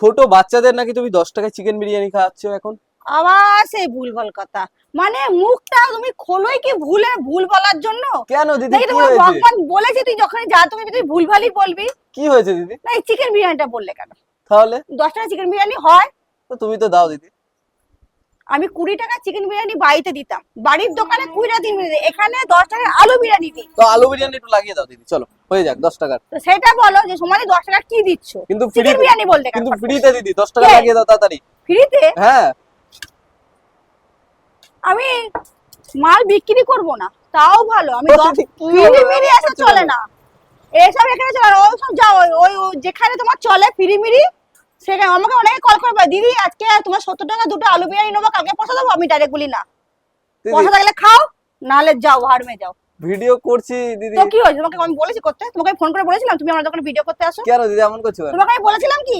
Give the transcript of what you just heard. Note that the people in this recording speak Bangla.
ছোট বাচ্চাদের নাকি তুমি 10 টাকায় চিকেন বিরিয়ানি খাওয়াচ্ছ এখন। আবার সেই ভুলভাল কথা, মানে মুখটা তুমি খোলোই কি ভুল বলার জন্য? কেন দিদি, নাকি কি তোমার হয়েছে? ভগবান বলেছে তুই যখনই যা তুমি তুই ভুলভালই বলবি? কি হয়েছে দিদি? না এই চিকেন বিরিয়ানিটা বললে কেন? তাহলে 10 টাকা চিকেন বিরিয়ানি হয়? তো তুমি তো দাও দিদি। আমি 20 টাকা চিকেন বিরিয়ানি বাড়িতে দিতাম, বাড়ির দোকানে 20 টাকা চিকেন বিরিয়ানি, এখানে 10 টাকার আলু বিরিয়ানি দিই। তো আলু বিরিয়ানি একটু লাগিয়ে দাও দিদি, চলো হয়ে যাক 10 টাকার। তো সেটা বলো যে সমানে 10 টাকা কি দিচ্ছ? কিন্তু চিকেন বিরিয়ানি বলতে কেন? কিন্তু ফ্রিতে দিদি 10 টাকা কে? লাগিয়ে দাও তাড়াতাড়ি। ফ্রিতে? হ্যাঁ। আমি মাল বিক্রি করব না, তাও ভালো। আমি কি ফ্রি বলো, মিরি এমন এসব করছো চলে কেন? না, এসব এখানে চলে না। ওই সব যাও, ওই যেখানে তোমার চলে ফ্রি মিরি, সেখানে আমাকে অনেকে কল করবে, দিদি আজকে তোমার 70 টাকা দুটো আলু বিরিয়ানি নেবো, কালকে পয়সা দেবো। আমি ডাইরেক্ট বলি না, দিদি পয়সা থাকলে খাও, নাহলে যাও হারমে যাও। ভিডিও করছি দিদি। তো কি হয়েছে? তোমাকে আমি বলেছি করতে? তোমাকে ফোন করে বলেছিলাম তুমি আমার দোকানে ভিডিও করতে আসো? কেন দিদি এমন করছো কেন? তোমাকে আমি বলেছিলাম কি